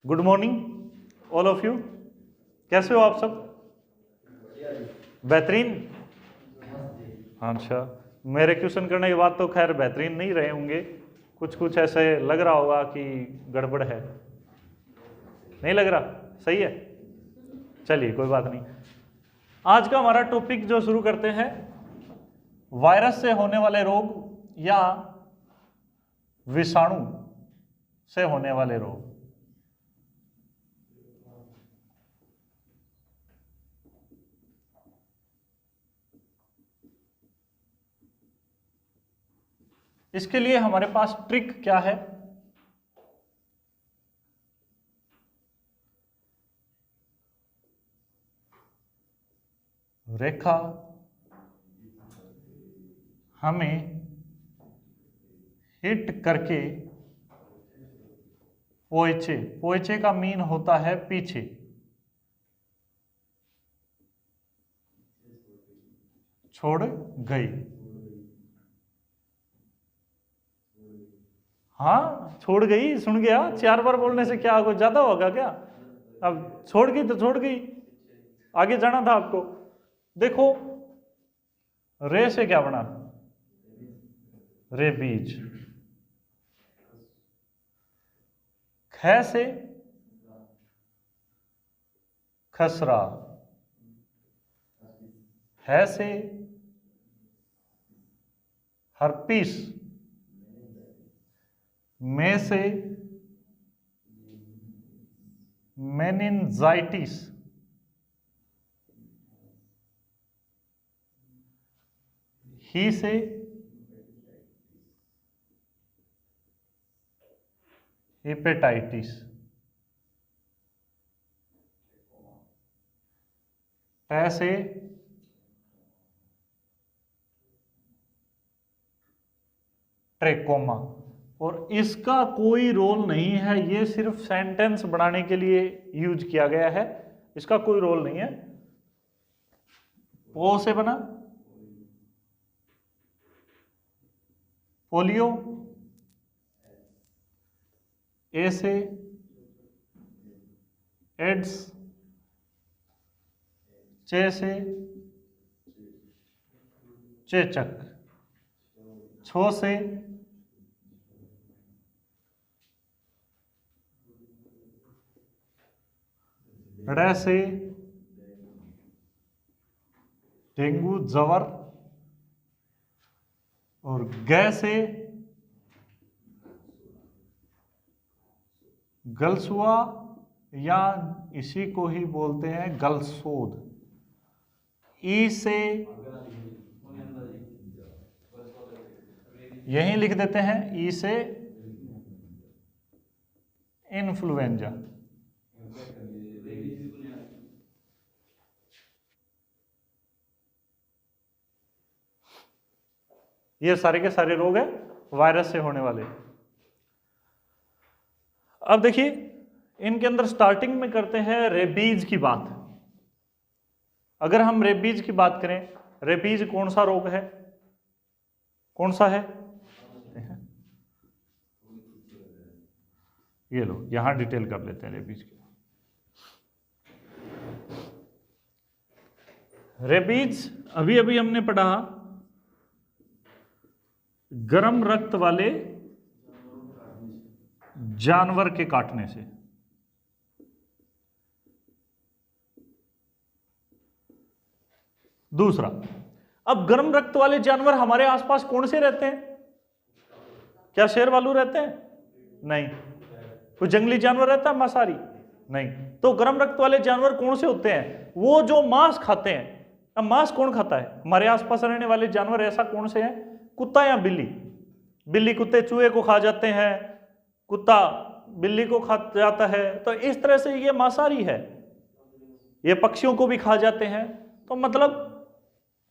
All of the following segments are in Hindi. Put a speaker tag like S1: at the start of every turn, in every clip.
S1: Good morning all of you. कैसे हो आप सब? बेहतरीन। अच्छा, मेरे क्वेश्चन करने के बाद तो खैर बेहतरीन नहीं रहे होंगे, कुछ कुछ ऐसे लग रहा होगा कि गड़बड़ है। नहीं लग रहा? सही है, चलिए कोई बात नहीं। आज का हमारा टॉपिक जो शुरू करते हैं, वायरस से होने वाले रोग या विषाणु से होने वाले रोग। इसके लिए हमारे पास ट्रिक क्या है? रेखा हमें हिट करके पोइचे, पोइचे का मीन होता है पीछे, छोड़ गई। हाँ छोड़ गई, सुन गया। 4 बार बोलने से क्या कुछ ज्यादा होगा क्या? अब छोड़ गई तो छोड़ गई, आगे जाना था आपको। देखो, रे से क्या बना? रेबीज। ख से खसरा। है से हर्पीस। में से मेनिनजाइटिस। ही से हेपेटाइटिस। ट से ट्रेकोमा। और इसका कोई रोल नहीं है, ये सिर्फ सेंटेंस बनाने के लिए यूज किया गया है, इसका कोई रोल नहीं है। पो से बना पोलियो। ए से एड्स। चे से चेचक। छो से ड़ से डेंगू जवर। और ग से गलसुआ, या इसी को ही बोलते हैं गलसोद। ई से यहीं लिख देते हैं, ई से इन्फ्लुएंजा। ये सारे के सारे रोग हैं वायरस से होने वाले। अब देखिए, इनके अंदर स्टार्टिंग में करते हैं रेबीज की बात। अगर हम रेबीज की बात करें, रेबीज कौन सा रोग है? कौन सा है? ये लो, यहां डिटेल कर लेते हैं रेबीज की। रेबीज अभी अभी हमने पढ़ा, गर्म रक्त वाले जानवर के काटने से। दूसरा, अब गर्म रक्त वाले जानवर हमारे आसपास कौन से रहते हैं? क्या शेर भालू रहते हैं? नहीं। कोई जंगली जानवर रहता है मांसाहारी? नहीं। तो गर्म रक्त वाले जानवर कौन से होते हैं? वो जो मांस खाते हैं। अब मांस कौन खाता है? हमारे आसपास रहने वाले जानवर ऐसा कौन से हैं? कुत्ता या बिल्ली? बिल्ली कुत्ते चूहे को खा जाते हैं, कुत्ता बिल्ली को खा जाता है, तो इस तरह से ये मांसाहारी है। ये पक्षियों को भी खा जाते हैं। तो मतलब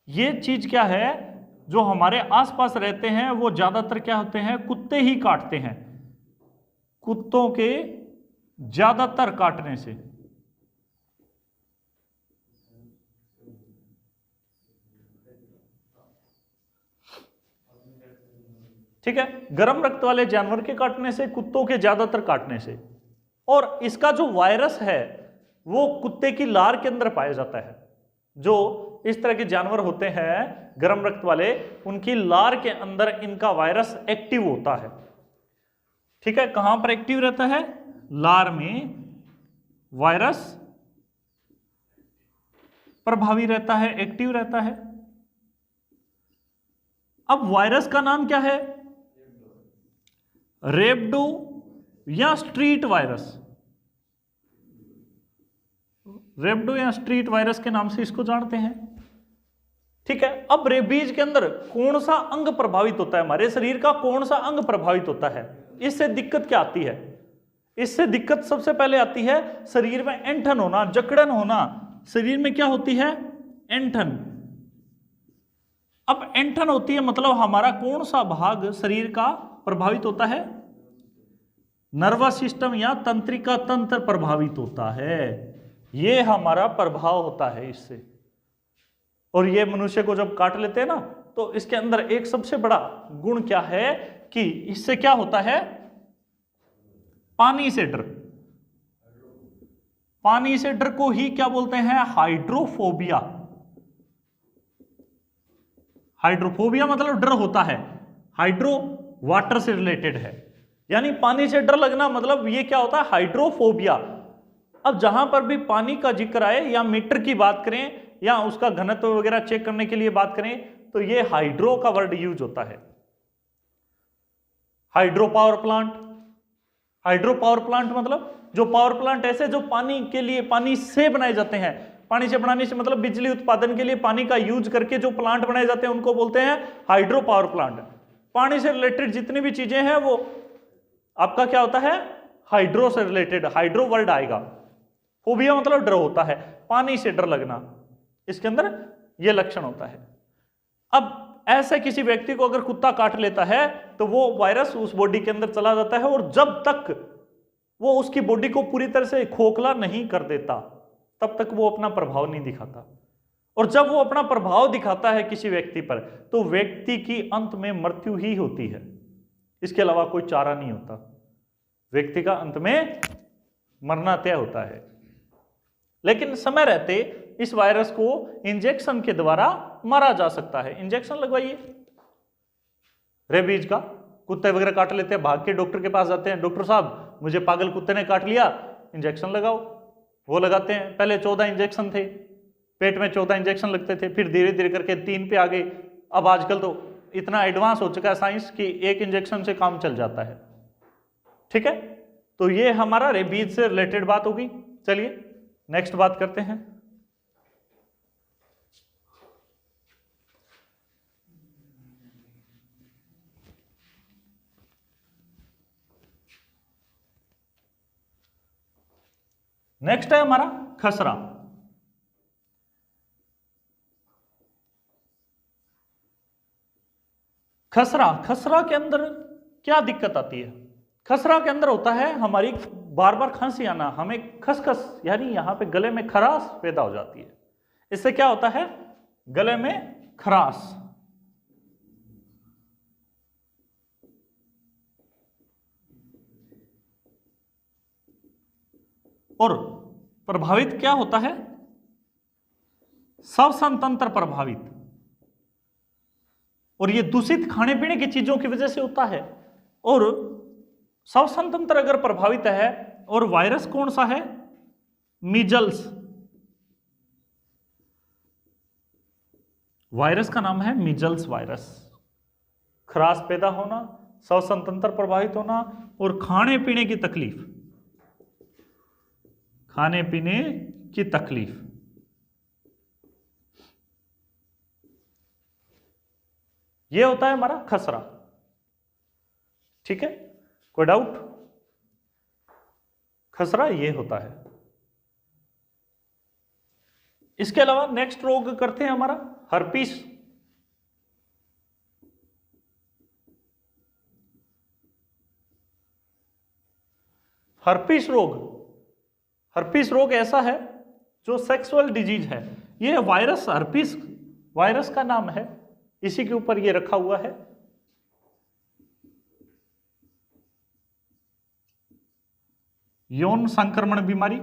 S1: ये चीज क्या है, जो हमारे आसपास रहते हैं वो ज्यादातर क्या होते हैं? कुत्ते ही काटते हैं। कुत्तों के ज्यादातर काटने से। ठीक है, गर्म रक्त वाले जानवर के काटने से, कुत्तों के ज्यादातर काटने से। और इसका जो वायरस है वो कुत्ते की लार के अंदर पाया जाता है। जो इस तरह के जानवर होते हैं गर्म रक्त वाले, उनकी लार के अंदर इनका वायरस एक्टिव होता है। ठीक है, कहां पर एक्टिव रहता है? लार में वायरस प्रभावी रहता है, एक्टिव रहता है। अब वायरस का नाम क्या है? रेब्डो या स्ट्रीट वायरस। रेब्डो या स्ट्रीट वायरस के नाम से इसको जानते हैं। ठीक है, अब रेबीज के अंदर कौन सा अंग प्रभावित होता है? हमारे शरीर का कौन सा अंग प्रभावित होता है? इससे दिक्कत क्या आती है? इससे दिक्कत सबसे पहले आती है शरीर में ऐंठन होना, जकड़न होना। शरीर में क्या होती है? ऐंठन। अब ऐंठन होती है मतलब हमारा कौन सा भाग शरीर का प्रभावित होता है? नर्वस सिस्टम या तंत्रिका तंत्र प्रभावित होता है। ये हमारा प्रभाव होता है इससे। और ये मनुष्य को जब काट लेते हैं ना, तो इसके अंदर एक सबसे बड़ा गुण क्या है कि इससे क्या होता है? पानी से डर। पानी से डर को ही क्या बोलते हैं? हाइड्रोफोबिया। हाइड्रोफोबिया मतलब डर होता है। हाइड्रो वाटर से रिलेटेड है, यानी पानी से डर लगना, मतलब ये क्या होता है? हाइड्रोफोबिया। अब जहां पर भी पानी का जिक्र आए या मीटर की बात करें या उसका घनत्व वगैरह चेक करने के लिए बात करें, तो ये हाइड्रो का वर्ड यूज होता है। Hydro power plant. Hydro power plant मतलब जो पावर प्लांट ऐसे जो पानी के लिए, पानी से बनाए जाते हैं। पानी से बनाने से मतलब बिजली उत्पादन के लिए पानी का यूज करके जो प्लांट बनाए जाते हैं उनको बोलते हैं हाइड्रो पावर प्लांट। पानी से रिलेटेड जितनी भी चीजें हैं वो आपका क्या होता है? हाइड्रो से रिलेटेड, हाइड्रो वर्ड आएगा। फोबिया मतलब डर होता है, पानी से डर लगना, इसके अंदर यह लक्षण होता है। अब ऐसे किसी व्यक्ति को अगर कुत्ता काट लेता है तो वो वायरस उस बॉडी के अंदर चला जाता है, और जब तक वो उसकी बॉडी को पूरी तरह से खोखला नहीं कर देता तब तक वो अपना प्रभाव नहीं दिखाता। और जब वो अपना प्रभाव दिखाता है किसी व्यक्ति पर, तो व्यक्ति की अंत में मृत्यु ही होती है, इसके अलावा कोई चारा नहीं होता। व्यक्ति का अंत में मरना तय होता है। लेकिन समय रहते इस वायरस को इंजेक्शन के द्वारा मारा जा सकता है। इंजेक्शन लगवाइए रेबीज का। कुत्ते वगैरह काट लेते हैं, भाग के डॉक्टर के पास जाते हैं, डॉक्टर साहब मुझे पागल कुत्ते ने काट लिया, इंजेक्शन लगाओ। वो लगाते हैं। पहले 14 इंजेक्शन थे, पेट में 14 इंजेक्शन लगते थे, फिर धीरे धीरे करके 3 पे आ गए। अब आजकल तो इतना एडवांस हो चुका है साइंस कि 1 इंजेक्शन से काम चल जाता है। ठीक है, तो ये हमारा रेबीज से रिलेटेड बात होगी। चलिए नेक्स्ट बात करते हैं। नेक्स्ट है हमारा खसरा। खसरा, खसरा के अंदर क्या दिक्कत आती है? खसरा के अंदर होता है हमारी बार बार खांसी आना, हमें खसखस यानी यहां पे गले में खराश पैदा हो जाती है। इससे क्या होता है? गले में खराश। और प्रभावित क्या होता है? श्वसन तंत्र प्रभावित। और ये दूषित खाने पीने की चीजों की वजह से होता है। और श्वसन तंत्र अगर प्रभावित है, और वायरस कौन सा है? मीजल्स। वायरस का नाम है मीजल्स वायरस। खराश पैदा होना, श्वसन तंत्र प्रभावित होना, और खाने पीने की तकलीफ। खाने पीने की तकलीफ। यह होता है हमारा खसरा। ठीक है, कोई डाउट? खसरा ये होता है। इसके अलावा नेक्स्ट रोग करते हैं हमारा हर्पीस। हर्पीस रोग, हर्पीस रोग ऐसा है जो सेक्सुअल डिजीज है। यह वायरस, हर्पीस वायरस का नाम है, इसी के ऊपर यह रखा हुआ है। यौन संक्रमण बीमारी,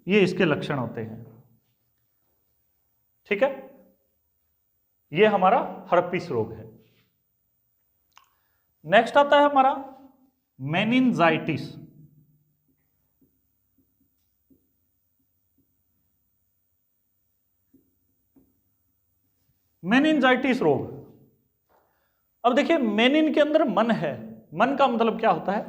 S1: ये इसके लक्षण होते हैं। ठीक है, ये हमारा हर्पीस रोग है। नेक्स्ट आता है हमारा मेनिनजाइटिस। मेनिनजाइटिस रोग, अब देखिए मेनिन के अंदर मन है, मन का मतलब क्या होता है,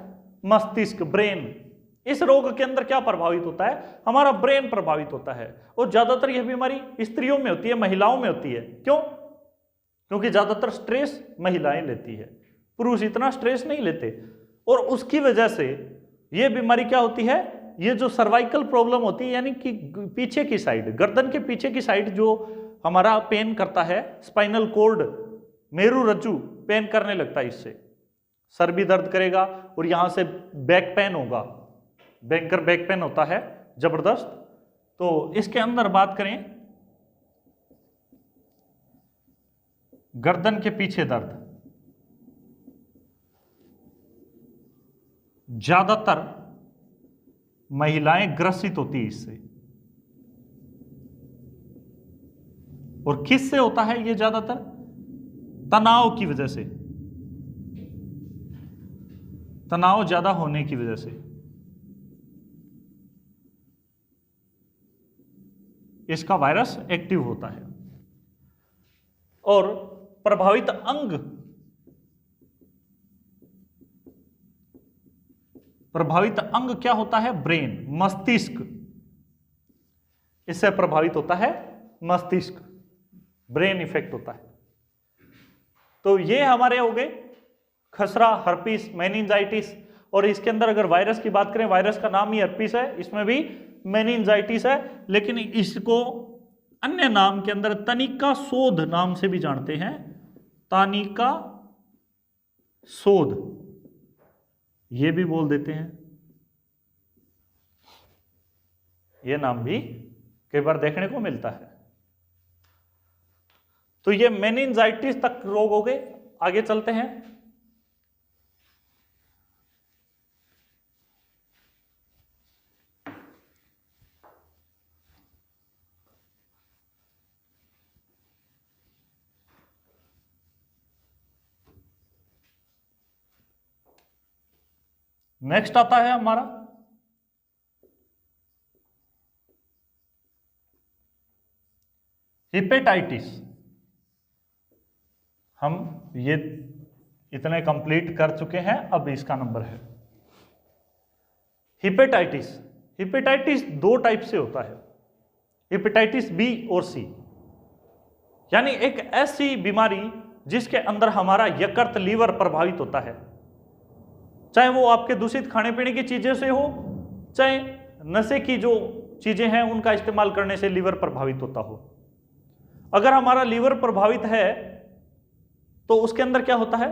S1: मस्तिष्क, ब्रेन। इस रोग के अंदर क्या प्रभावित होता है, हमारा ब्रेन प्रभावित होता है। और ज्यादातर यह बीमारी स्त्रियों में होती है, महिलाओं में होती है। क्यों? क्योंकि ज्यादातर स्ट्रेस महिलाएं लेती है, पुरुष इतना स्ट्रेस नहीं लेते। और उसकी वजह से यह बीमारी क्या होती है, ये जो सर्वाइकल प्रॉब्लम होती है, यानी कि पीछे की साइड, गर्दन के पीछे की साइड जो हमारा पेन करता है, स्पाइनल कोर्ड, मेरु रज्जु पेन करने लगता है, इससे सर भी दर्द करेगा और यहां से बैक पेन होगा, बैंकर बैक पेन होता है जबरदस्त। तो इसके अंदर बात करें, गर्दन के पीछे दर्द, ज्यादातर महिलाएं ग्रसित होती है इससे। और किससे होता है ये? ज्यादातर तनाव की वजह से, तनाव ज्यादा होने की वजह से इसका वायरस एक्टिव होता है। और प्रभावित अंग, प्रभावित अंग क्या होता है? ब्रेन, मस्तिष्क। इससे प्रभावित होता है मस्तिष्क, ब्रेन इफेक्ट होता है। तो ये हमारे हो गए खसरा, हर्पीस, मेनिनजाइटिस। और इसके अंदर अगर वायरस की बात करें, वायरस का नाम ही हर्पीस है, इसमें भी मेनिनजाइटिस है, लेकिन इसको अन्य नाम के अंदर तनिका शोध नाम से भी जानते हैं। तानिका शोध ये भी बोल देते हैं, ये नाम भी कई बार देखने को मिलता है। तो ये मेनिनजाइटिस तक रोग हो गए। आगे चलते हैं। नेक्स्ट आता है हमारा हिपेटाइटिस। हम ये इतने कंप्लीट कर चुके हैं, अब इसका नंबर है हिपेटाइटिस। हिपेटाइटिस दो टाइप से होता है, हिपेटाइटिस बी और सी। यानी एक ऐसी बीमारी जिसके अंदर हमारा यकृत, लीवर प्रभावित होता है, चाहे वो आपके दूषित खाने पीने की चीजें से हो, चाहे नशे की जो चीजें हैं उनका इस्तेमाल करने से लीवर प्रभावित होता हो। अगर हमारा लीवर प्रभावित है तो उसके अंदर क्या होता है,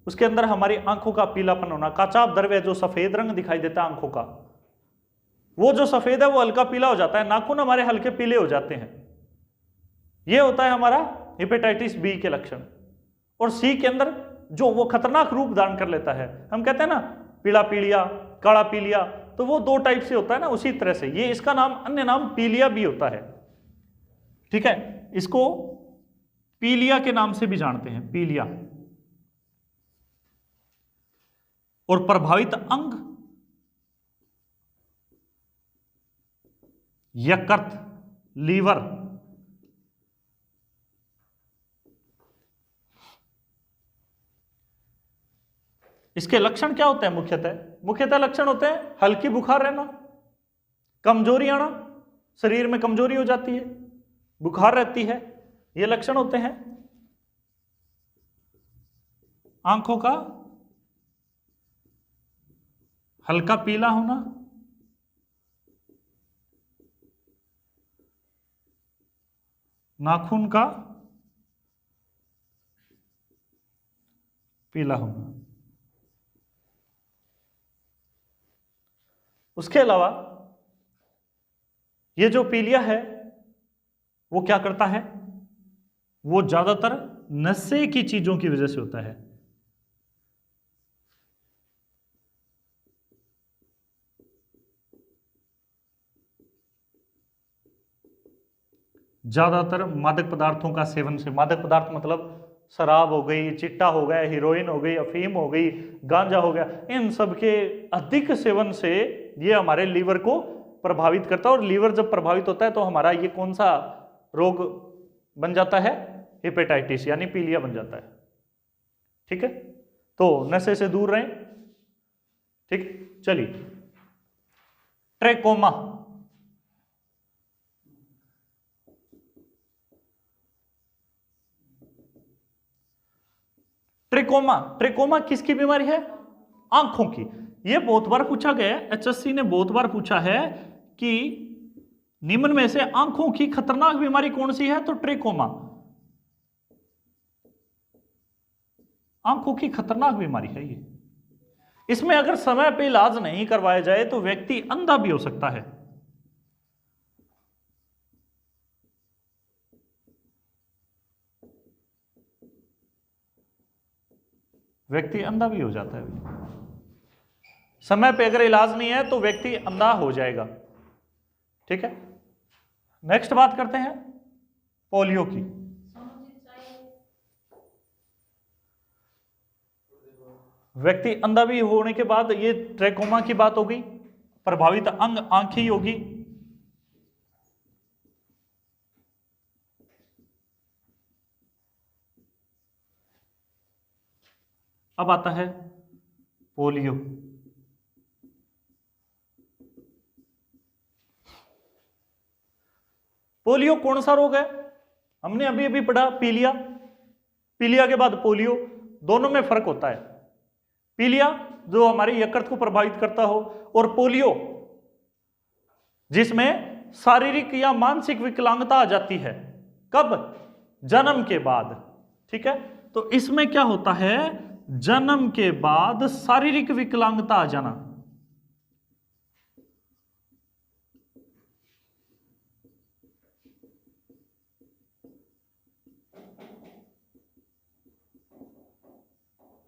S1: उसके अंदर हमारी आंखों का पीलापन होना, काचाप द्रव्य जो सफेद रंग दिखाई देता है आंखों का, वो जो सफेद है वो हल्का पीला हो जाता है, नाखून हमारे हल्के पीले हो जाते हैं। ये होता है हमारा हिपेटाइटिस बी के लक्षण। और सी के अंदर जो वो खतरनाक रूप धारण कर लेता है, हम कहते हैं ना पीला पीलिया, काला पीलिया, तो वो दो टाइप से होता है ना, उसी तरह से ये इसका नाम, अन्य नाम पीलिया भी होता है। ठीक है, इसको पीलिया के नाम से भी जानते हैं, पीलिया। और प्रभावित अंग यकृत, लीवर, इसके लक्षण क्या होते हैं? मुख्यतः लक्षण होते हैं हल्की बुखार रहना, कमजोरी आना, शरीर में कमजोरी हो जाती है, बुखार रहती है, ये लक्षण होते हैं। आंखों का हल्का पीला होना, नाखून का पीला होना। उसके अलावा ये जो पीलिया है वो क्या करता है, वो ज्यादातर नशे की चीजों की वजह से होता है। ज्यादातर मादक पदार्थों का सेवन से, मादक पदार्थ मतलब शराब हो गई, चिट्टा हो गया, हीरोइन हो गई, अफीम हो गई, गांजा हो गया, इन सब के अधिक सेवन से ये हमारे लीवर को प्रभावित करता है। और लीवर जब प्रभावित होता है तो हमारा ये कौन सा रोग बन जाता है, हेपेटाइटिस यानी पीलिया बन जाता है। ठीक है, तो नशे से दूर रहें। ठीक, चलिए ट्रेकोमा, ट्रेकोमा, ट्रेकोमा किसकी बीमारी है, आंखों की। यह बहुत बार पूछा गया है, एचएससी ने बहुत बार पूछा है कि निम्न में से आंखों की खतरनाक बीमारी कौन सी है, तो ट्रेकोमा आंखों की खतरनाक बीमारी है ये। इसमें अगर समय पे इलाज नहीं करवाया जाए तो व्यक्ति अंधा भी हो सकता है। व्यक्ति अंधा भी हो जाता है, समय पे अगर इलाज नहीं है तो व्यक्ति अंधा हो जाएगा। ठीक है, नेक्स्ट बात करते हैं पोलियो की। व्यक्ति अंधा भी होने के बाद ये ट्रेकोमा की बात हो गई, प्रभावित अंग आंख ही होगी। अब आता है पोलियो। पोलियो कौन सा रोग है, हमने अभी अभी पढ़ा पीलिया, पीलिया के बाद पोलियो, दोनों में फर्क होता है। पीलिया जो हमारे यकृत को प्रभावित करता हो, और पोलियो जिसमें शारीरिक या मानसिक विकलांगता आ जाती है, कब, जन्म के बाद। ठीक है, तो इसमें क्या होता है, जन्म के बाद शारीरिक विकलांगता आ जाना।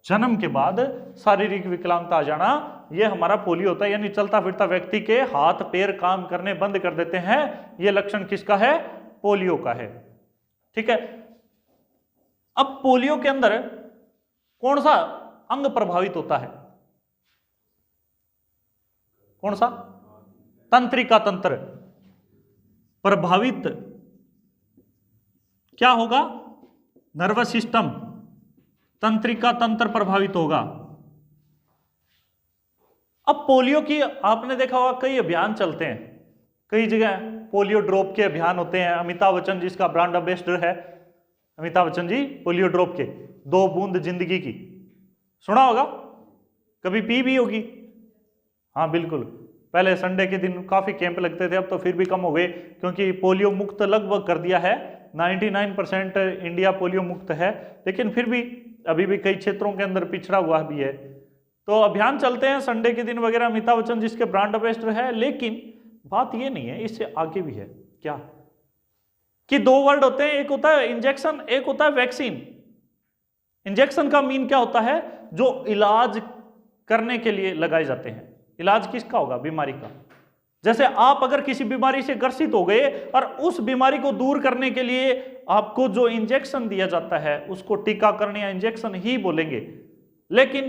S1: जन्म के बाद शारीरिक विकलांगता आ जाना, यह हमारा पोलियो होता है। यानी चलता फिरता व्यक्ति के हाथ पैर काम करने बंद कर देते हैं, यह लक्षण किसका है, पोलियो का है। ठीक है, अब पोलियो के अंदर कौन सा अंग प्रभावित होता है, कौन सा, तंत्रिका तंत्र प्रभावित क्या होगा, नर्वस सिस्टम, तंत्रिका तंत्र प्रभावित होगा। अब पोलियो की आपने देखा होगा कई अभियान चलते हैं, कई जगह पोलियो ड्रॉप के अभियान होते हैं। अमिताभ बच्चन जिसका ब्रांड एम्बेसडर है, अमिताभ बच्चन जी पोलियो ड्रॉप के 2 बूंद जिंदगी की, सुना होगा, कभी पी भी होगी। हाँ बिल्कुल, पहले संडे के दिन काफी कैंप लगते थे, अब तो फिर भी कम हो गए क्योंकि पोलियो मुक्त लगभग कर दिया है, 99% इंडिया पोलियो मुक्त है, लेकिन फिर भी अभी भी कई क्षेत्रों के अंदर पिछड़ा हुआ भी है। तो अभियान चलते हैं संडे के दिन वगैरह, अमिताभ बच्चन जिसके ब्रांड एम्बेसडर है। लेकिन बात ये नहीं है, इससे आगे भी है क्या, कि 2 वर्ड होते हैं, एक होता है इंजेक्शन, एक होता है वैक्सीन। इंजेक्शन का मीन क्या होता है, जो इलाज करने के लिए लगाए जाते हैं। इलाज किसका होगा, बीमारी का। जैसे आप अगर किसी बीमारी से ग्रसित हो गए और उस बीमारी को दूर करने के लिए आपको जो इंजेक्शन दिया जाता है उसको टीकाकरण या इंजेक्शन ही बोलेंगे। लेकिन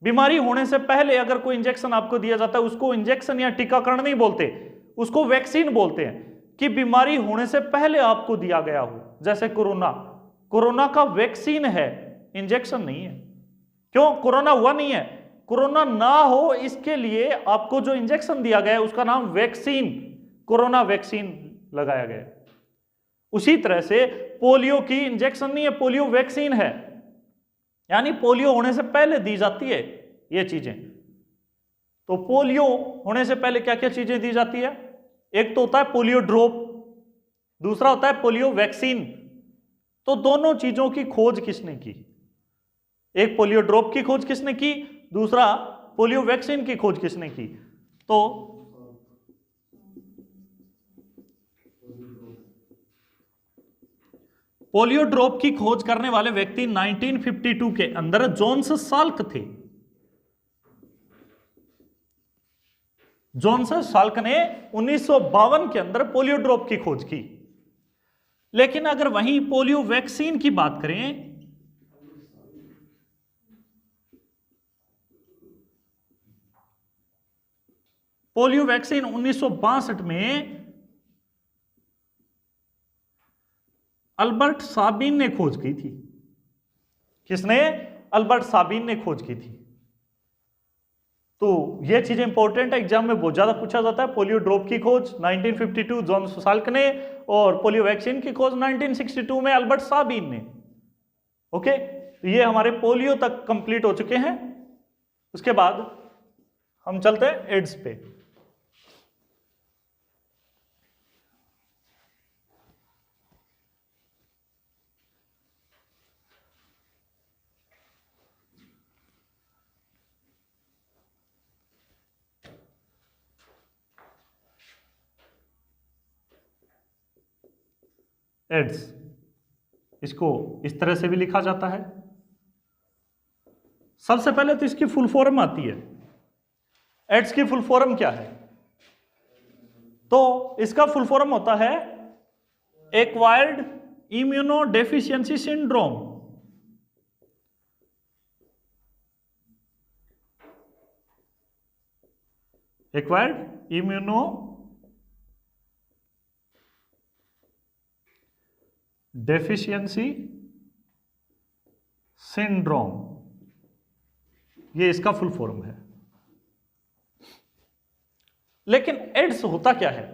S1: बीमारी होने से पहले अगर कोई इंजेक्शन आपको दिया जाता है उसको इंजेक्शन या टीकाकरण नहीं बोलते, उसको वैक्सीन बोलते हैं, कि बीमारी होने से पहले आपको दिया गया हो। जैसे कोरोना, कोरोना का वैक्सीन है, इंजेक्शन नहीं है। क्यों, कोरोना हुआ नहीं है, कोरोना ना हो इसके लिए आपको जो इंजेक्शन दिया गया है उसका नाम वैक्सीन, कोरोना वैक्सीन लगाया गया। उसी तरह से पोलियो की इंजेक्शन नहीं है, पोलियो वैक्सीन है, यानी पोलियो होने से पहले दी जाती है ये चीजें। तो पोलियो होने से पहले क्या क्या चीजें दी जाती है, एक तो होता है पोलियो ड्रॉप, दूसरा होता है पोलियो वैक्सीन। तो दोनों चीजों की खोज किसने की, एक पोलियो ड्रॉप की खोज किसने की, दूसरा पोलियो वैक्सीन की खोज किसने की। तो पोलियो ड्रॉप की खोज करने वाले व्यक्ति 1952 के अंदर जोन्स साल्क थे। जोन्स साल्क ने 1952 के अंदर पोलियो ड्रॉप की खोज की। लेकिन अगर वहीं पोलियो वैक्सीन की बात करें, पोलियो वैक्सीन 1962 में अल्बर्ट साबिन ने खोज की थी। किसने? अल्बर्ट साबिन ने खोज की थी। तो ये चीजें इंपॉर्टेंट है, एग्जाम में बहुत ज्यादा पूछा जाता है। पोलियो ड्रॉप की खोज 1952 जोन्स साल्क ने, और पोलियो वैक्सीन की खोज 1962 में अल्बर्ट साबिन ने। ओके, तो ये हमारे पोलियो तक कंप्लीट हो चुके हैं। उसके बाद हम चलते हैं एड्स पे। एड्स, इसको इस तरह से भी लिखा जाता है। सबसे पहले तो इसकी फुल फॉर्म आती है। एड्स की फुल फॉर्म क्या है? तो इसका फुल फॉर्म होता है acquired immuno deficiency syndrome. Acquired immuno deficiency syndrome, ये इसका फुल फॉर्म है। लेकिन एड्स होता क्या है?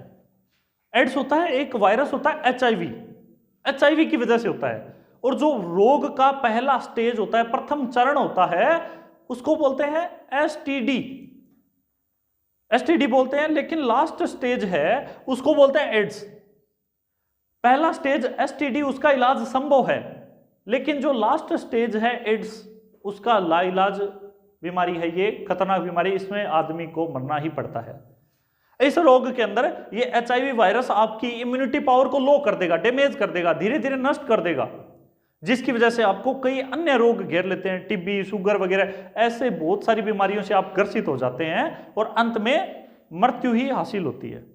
S1: एड्स होता है एक वायरस, होता है एचआईवी। एचआईवी की वजह से होता है, और जो रोग का पहला स्टेज होता है, प्रथम चरण होता है, उसको बोलते हैं एसटीडी। एसटीडी बोलते हैं, लेकिन लास्ट स्टेज है उसको बोलते हैं एड्स। पहला स्टेज एसटीडी, उसका इलाज संभव है, लेकिन जो लास्ट स्टेज है एड्स, उसका लाइलाज बीमारी है। ये खतरनाक बीमारी, इसमें आदमी को मरना ही पड़ता है। इस रोग के अंदर ये एचआईवी वायरस आपकी इम्यूनिटी पावर को लो कर देगा, डैमेज कर देगा, धीरे धीरे नष्ट कर देगा, जिसकी वजह से आपको कई अन्य रोग घेर लेते हैं, टीबी, शुगर वगैरह, ऐसे बहुत सारी बीमारियों से आप ग्रसित हो जाते हैं और अंत में मृत्यु ही हासिल होती है।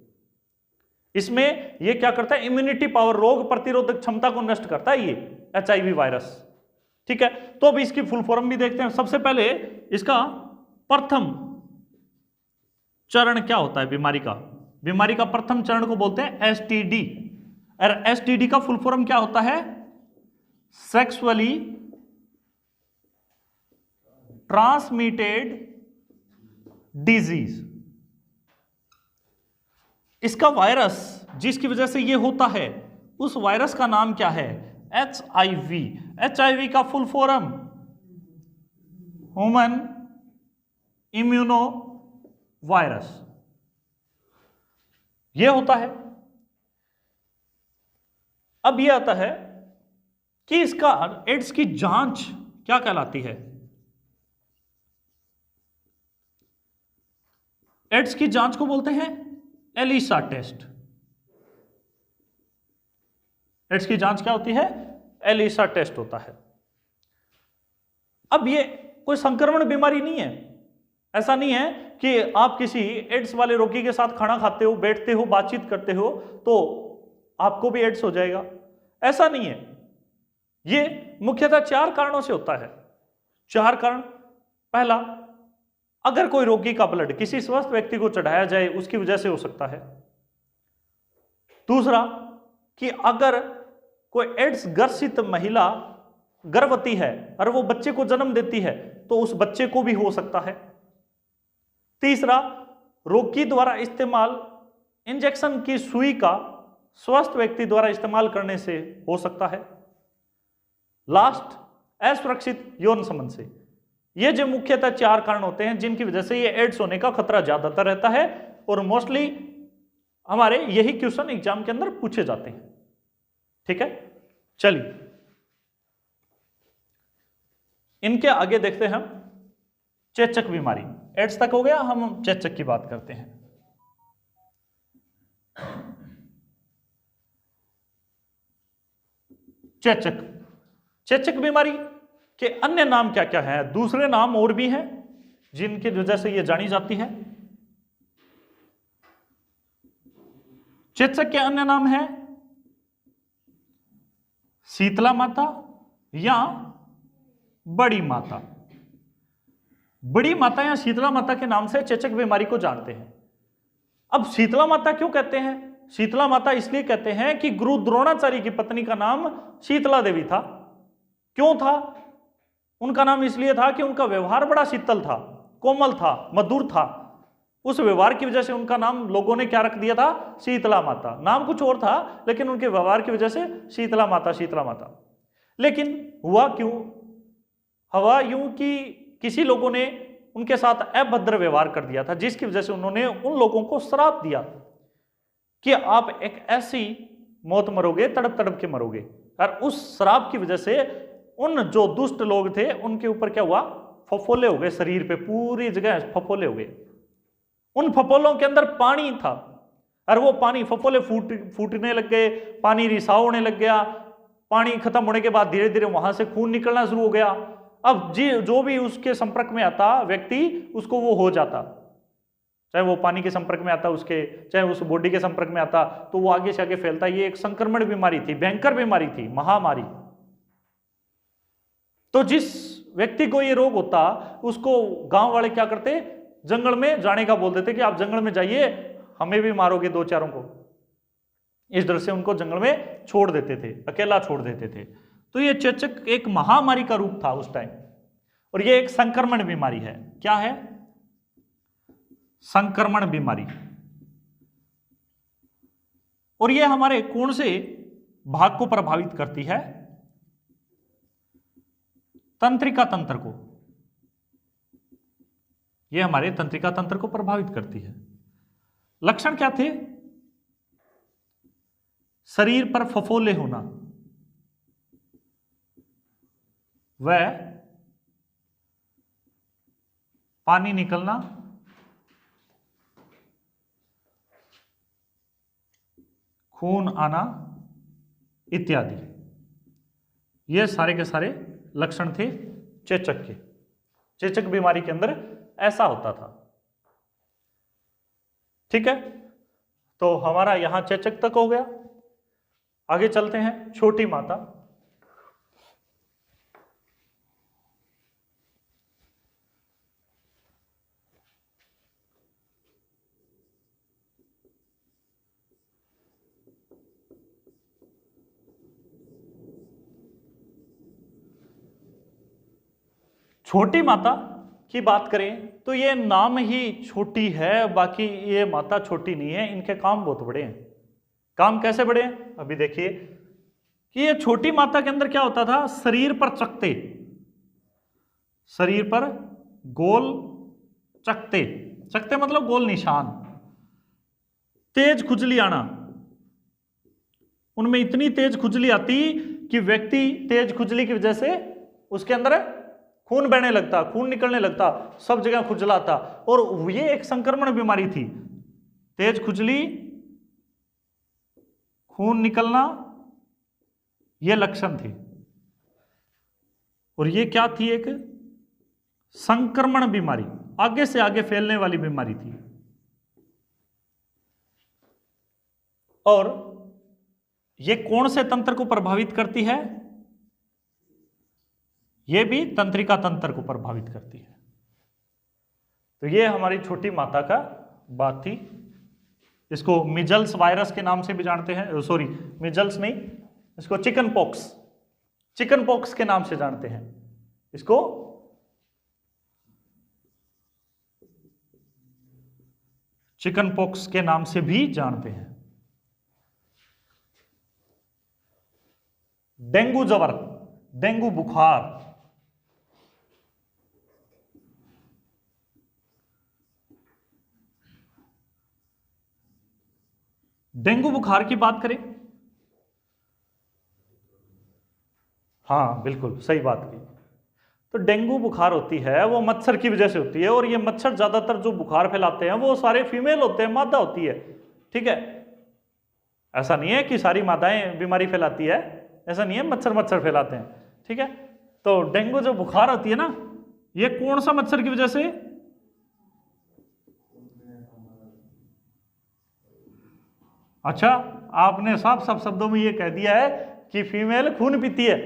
S1: इसमें ये क्या करता है? इम्यूनिटी पावर, रोग प्रतिरोधक क्षमता को नष्ट करता है ये एचआईवी वायरस। ठीक है, तो अब इसकी फुल फॉर्म भी देखते हैं। सबसे पहले इसका प्रथम चरण क्या होता है बीमारी का? बीमारी का प्रथम चरण को बोलते हैं एसटीडी। और एसटीडी का फुल फॉर्म क्या होता है? Sexually transmitted disease. इसका वायरस जिसकी वजह से ये होता है, उस वायरस का नाम क्या है? एचआईवी। एचआईवी का full form human immuno virus, ये होता है। अब ये आता है कि इसका एड्स की जांच क्या कहलाती है? एड्स की जांच को बोलते हैं एलिसा टेस्ट। एड्स की जांच क्या होती है? एलिसा टेस्ट होता है। अब ये कोई संक्रमण बीमारी नहीं है। ऐसा नहीं है कि आप किसी एड्स वाले रोगी के साथ खाना खाते हो, बैठते हो, बातचीत करते हो तो आपको भी एड्स हो जाएगा, ऐसा नहीं है। ये मुख्यतः 4 कारणों से होता है। 4 कारण। पहला, अगर कोई रोगी का ब्लड किसी स्वस्थ व्यक्ति को चढ़ाया जाए, उसकी वजह से हो सकता है। दूसरा, कि अगर कोई एड्स ग्रसित महिला गर्भवती है और वो बच्चे को जन्म देती है तो उस बच्चे को भी हो सकता है। तीसरा, रोगी द्वारा इस्तेमाल इंजेक्शन की सुई का स्वस्थ व्यक्ति द्वारा इस्तेमाल करने से हो सकता है। लास्ट, असुरक्षित यौन संबंध से। ये जो मुख्यतः 4 कारण होते हैं जिनकी वजह से ये एड्स होने का खतरा ज्यादातर रहता है, और मोस्टली हमारे यही क्वेश्चन एग्जाम के अंदर पूछे जाते हैं। ठीक है, चलिए इनके आगे देखते हैं हम चेचक बीमारी। एड्स तक हो गया। हम चेचक की बात करते हैं। चेचक, चेचक बीमारी के अन्य नाम क्या क्या हैं? दूसरे नाम और भी हैं जिनकी वजह से यह जानी जाती है। चेचक के अन्य नाम हैं शीतला माता या बड़ी माता। बड़ी माता या शीतला माता के नाम से चेचक बीमारी को जानते हैं। अब शीतला माता क्यों कहते हैं? शीतला माता इसलिए कहते हैं कि गुरु द्रोणाचार्य की पत्नी का नाम शीतला देवी था। क्यों था? उनका नाम इसलिए था कि उनका व्यवहार बड़ा शीतल था, कोमल था, मधुर था। उस व्यवहार की वजह से उनका नाम लोगों ने क्या रख दिया था? शीतला माता। नाम कुछ और था लेकिन उनके व्यवहार की वजह से शीतला माता, शीतला माता। लेकिन हुआ क्यों? हुआ यूं कि किसी लोगों ने उनके साथ अभद्र व्यवहार कर दिया था, जिसकी वजह से उन्होंने उन लोगों को श्राप दिया कि आप एक ऐसी मौत मरोगे, तड़प तड़प के मरोगे। और उस श्राप की वजह से उन जो दुष्ट लोग थे उनके ऊपर क्या हुआ? फफोले हो गए, शरीर पे पूरी जगह फफोले हो गए। उन फफोलों के अंदर पानी था और वो पानी, फफोले फूटने लग गए, पानी रिसाव होने लग गया। पानी खत्म होने के बाद धीरे धीरे वहां से खून निकलना शुरू हो गया। अब जो भी उसके संपर्क में आता व्यक्ति, उसको वो हो जाता। चाहे वो पानी के संपर्क में आता उसके, चाहे उस बॉडी के संपर्क में आता, तो वो आगे से आगे फैलता। ये एक संक्रमण बीमारी थी, भयंकर बीमारी थी, महामारी। तो जिस व्यक्ति को ये रोग होता उसको गांव वाले क्या करते? जंगल में जाने का बोल देते कि आप जंगल में जाइए, हमें भी मारोगे दो चारों को। इस डर से उनको जंगल में छोड़ देते थे, अकेला छोड़ देते थे। तो ये चेचक एक महामारी का रूप था उस टाइम, और ये एक संक्रमण बीमारी है। क्या है? संक्रमण बीमारी। और ये हमारे कौन से भाग को प्रभावित करती है? तंत्रिका तंत्र को। यह हमारे तंत्रिका तंत्र को प्रभावित करती है। लक्षण क्या थे? शरीर पर फफोले होना, वह पानी निकलना, खून आना इत्यादि। ये सारे के सारे लक्षण थे चेचक के। चेचक बीमारी के अंदर ऐसा होता था। ठीक है, तो हमारा यहां चेचक तक हो गया। आगे चलते हैं छोटी माता। छोटी माता की बात करें तो ये नाम ही छोटी है, बाकी ये माता छोटी नहीं है। इनके काम बहुत बड़े हैं। काम कैसे बड़े हैं अभी देखिए कि ये छोटी माता के अंदर क्या होता था? शरीर पर चकते, शरीर पर गोल चकते, चकते मतलब गोल निशान, तेज खुजली आना। उनमें इतनी तेज खुजली आती कि व्यक्ति तेज खुजली की वजह से उसके अंदर खून बहने लगता, खून निकलने लगता, सब जगह खुजलाता। और ये एक संक्रमण बीमारी थी। तेज खुजली, खून निकलना, ये लक्षण थे। और ये क्या थी? एक संक्रमण बीमारी, आगे से आगे फैलने वाली बीमारी थी। और ये कौन से तंत्र को प्रभावित करती है? ये भी तंत्रिका तंत्र को प्रभावित करती है। तो ये हमारी छोटी माता का बात थी। इसको मिजल्स वायरस के नाम से भी जानते हैं, सॉरी मिजल्स नहीं, इसको चिकन पॉक्स, चिकन पॉक्स के नाम से जानते हैं। इसको चिकन पॉक्स के नाम से भी जानते हैं। डेंगू ज्वर, डेंगू बुखार, डेंगू बुखार की बात करें, हाँ बिल्कुल सही बात की। तो डेंगू बुखार होती है वो मच्छर की वजह से होती है, और ये मच्छर ज्यादातर जो बुखार फैलाते हैं वो सारे फीमेल होते हैं, मादा होती है। ठीक है, ऐसा नहीं है कि सारी मादाएं बीमारी फैलाती है, ऐसा नहीं है, मच्छर मच्छर फैलाते हैं। ठीक है, तो डेंगू जो बुखार होती है ना, ये कौन सा मच्छर की वजह से? अच्छा, आपने साफ साफ शब्दों में ये कह दिया है कि फीमेल खून पीती है,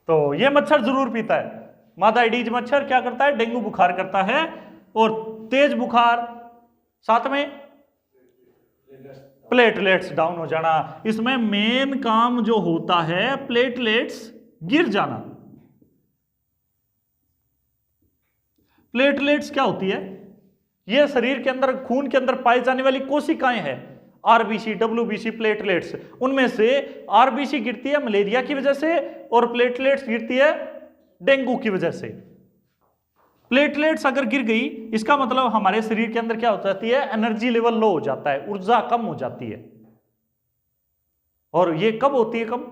S1: तो ये मच्छर जरूर पीता है। मादा एडीज मच्छर क्या करता है? डेंगू बुखार करता है, और तेज बुखार, साथ में प्लेटलेट्स डाउन हो जाना। इसमें मेन काम जो होता है प्लेटलेट्स गिर जाना। प्लेटलेट्स क्या होती है? ये शरीर के अंदर, खून के अंदर पाई जाने वाली कोशिकाएं हैं, आरबीसी, डब्ल्यूबीसी, प्लेटलेट्स। उनमें से आरबीसी गिरती है मलेरिया की वजह से, और प्लेटलेट्स गिरती है डेंगू की वजह से। प्लेटलेट्स अगर गिर गई, इसका मतलब हमारे शरीर के अंदर क्या हो जाती है? एनर्जी लेवल लो हो जाता है, ऊर्जा कम हो जाती है। और ये कब होती है कम?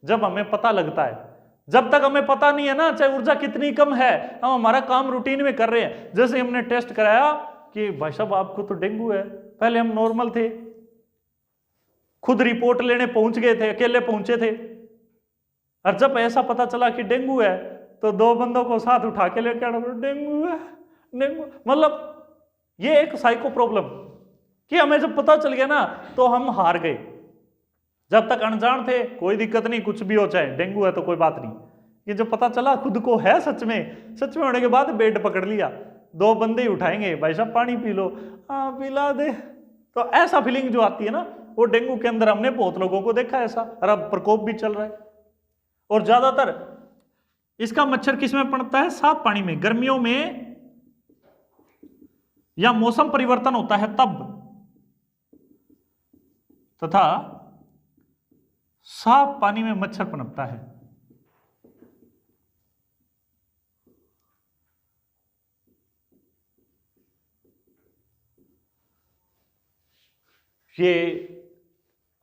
S1: जब हमें पता लगता है। जब तक हमें पता नहीं है ना, चाहे ऊर्जा कितनी कम है, हम हमारा काम रूटीन में कर रहे हैं। जैसे हमने टेस्ट कराया कि भाई साहब आपको तो डेंगू है, पहले हम नॉर्मल थे, खुद रिपोर्ट लेने पहुंच गए थे, अकेले पहुंचे थे, और जब ऐसा पता चला कि डेंगू है तो 2 बंदों को साथ उठा के लेके आना, डेंगू है, डेंगू। मतलब ये एक साइको प्रॉब्लम कि हमें जब पता चल गया ना तो हम हार गए। जब तक अनजान थे कोई दिक्कत नहीं, कुछ भी हो, चाहे डेंगू है तो कोई बात नहीं। ये जब पता चला खुद को है सच में होने के बाद बेड पकड़ लिया, 2 बंदे ही उठाएंगे, भाई साहब पानी पी लो, हाँ पिला दे। तो ऐसा फीलिंग जो आती है ना, वो डेंगू के अंदर हमने बहुत लोगों को देखा ऐसा, और अब प्रकोप भी चल रहा है। और ज्यादातर इसका मच्छर किस में पनपता है? साफ पानी में, गर्मियों में, या मौसम परिवर्तन होता है तब, तथा साफ पानी में मच्छर पनपता है। ये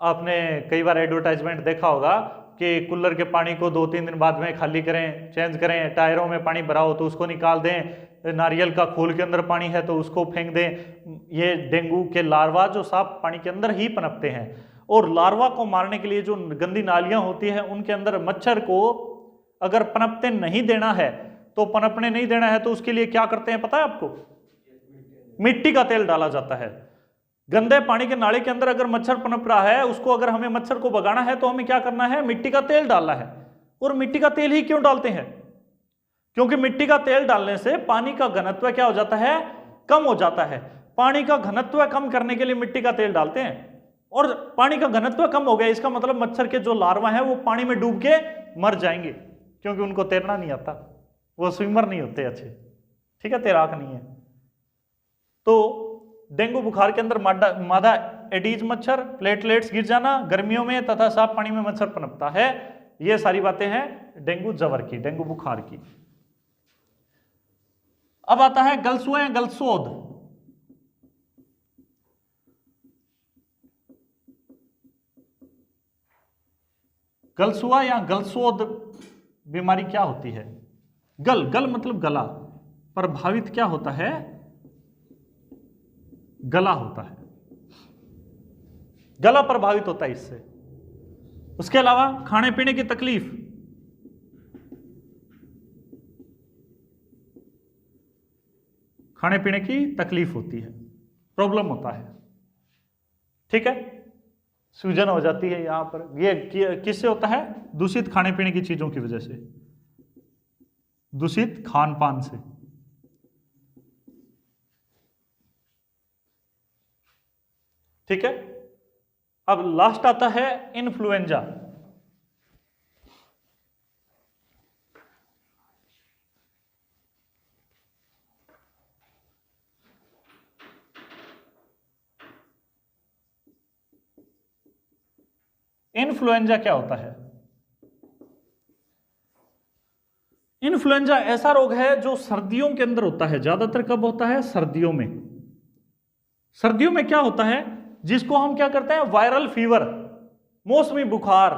S1: आपने कई बार एडवर्टाइजमेंट देखा होगा कि कूलर के पानी को 2-3 दिन बाद में खाली करें, चेंज करें, टायरों में पानी भरा हो तो उसको निकाल दें, नारियल का खोल के अंदर पानी है तो उसको फेंक दें। ये डेंगू के लार्वा जो साफ पानी के अंदर ही पनपते हैं, और लार्वा को मारने के लिए जो गंदी नालियां होती हैं उनके अंदर मच्छर को अगर पनपते नहीं देना है, तो पनपने नहीं देना है तो उसके लिए क्या करते हैं पता है आपको? मिट्टी का तेल डाला जाता है। गंदे पानी के नाले के अंदर अगर मच्छर पनप रहा है, उसको अगर हमें मच्छर को भगाना है तो हमें क्या करना है? मिट्टी का तेल डालना है। और मिट्टी का तेल ही क्यों डालते हैं? क्योंकि मिट्टी का तेल डालने से पानी का घनत्व क्या हो जाता है? कम हो जाता है। पानी का घनत्व कम करने के लिए मिट्टी का तेल डालते हैं, और पानी का घनत्व कम हो गया, इसका मतलब मच्छर के जो लार्वा है वो पानी में डूब के मर जाएंगे, क्योंकि उनको तैरना नहीं आता, वो स्विमर नहीं होते अच्छे। ठीक है, तैराक नहीं है। तो डेंगू बुखार के अंदर मादा एडीज मच्छर, प्लेटलेट्स गिर जाना गर्मियों में, तथा साफ पानी में मच्छर पनपता है। ये सारी बातें हैं डेंगू जवर की, डेंगू बुखार की। अब आता है गलसुआ या गलसोद। गलसुआ या गलसोद बीमारी क्या होती है? गल मतलब गला, प्रभावित क्या होता है? गला होता है, गला प्रभावित होता है इससे। उसके अलावा खाने पीने की तकलीफ, खाने पीने की तकलीफ होती है, प्रॉब्लम होता है। ठीक है, सूजन हो जाती है यहां पर। ये किससे होता है? दूषित खाने पीने की चीजों की वजह से, दूषित खान पान से। ठीक है, अब लास्ट आता है इन्फ्लुएंजा। इन्फ्लुएंजा क्या होता है? इन्फ्लुएंजा ऐसा रोग है जो सर्दियों के अंदर होता है। ज्यादातर कब होता है? सर्दियों में। सर्दियों में क्या होता है? जिसको हम क्या करते हैं? वायरल फीवर, मौसमी बुखार,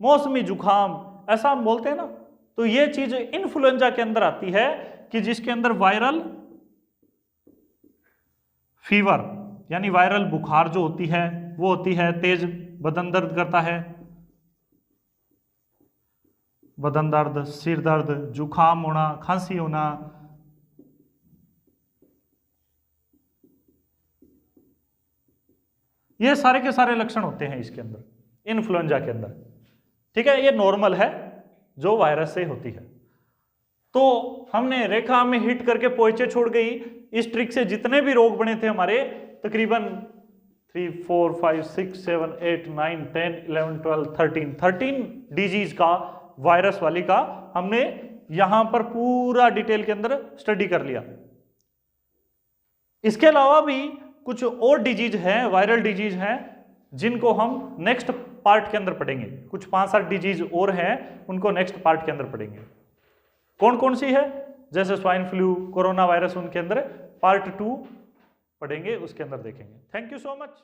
S1: मौसमी जुखाम, ऐसा हम बोलते हैं ना। तो ये चीज इन्फ्लुएंजा के अंदर आती है कि जिसके अंदर वायरल फीवर यानी वायरल बुखार जो होती है वो होती है, तेज बदन दर्द करता है, बदन दर्द, सिर दर्द, जुकाम होना, खांसी होना, ये सारे के सारे लक्षण होते हैं इसके अंदर इन्फ्लुएंजा के अंदर। ठीक है, ये नॉर्मल है जो वायरस से होती है। तो हमने रेखा में हिट करके पोइचे छोड़ गई। इस ट्रिक से जितने भी रोग बने थे हमारे तकरीबन 3, 4, 5, 6, 7, 8, 9, 10, 11, 12, 13 डिजीज का, वायरस वाली का हमने यहां पर पूरा डिटेल के अंदर स्टडी कर लिया। इसके अलावा भी कुछ और डिजीज हैं, वायरल डिजीज हैं, जिनको हम नेक्स्ट पार्ट के अंदर पढ़ेंगे। कुछ 5-7 डिजीज और हैं, उनको नेक्स्ट पार्ट के अंदर पढ़ेंगे। कौन कौन सी है? जैसे स्वाइन फ्लू, कोरोना वायरस, उनके अंदर पार्ट 2 पढ़ेंगे, उसके अंदर देखेंगे। Thank you so much.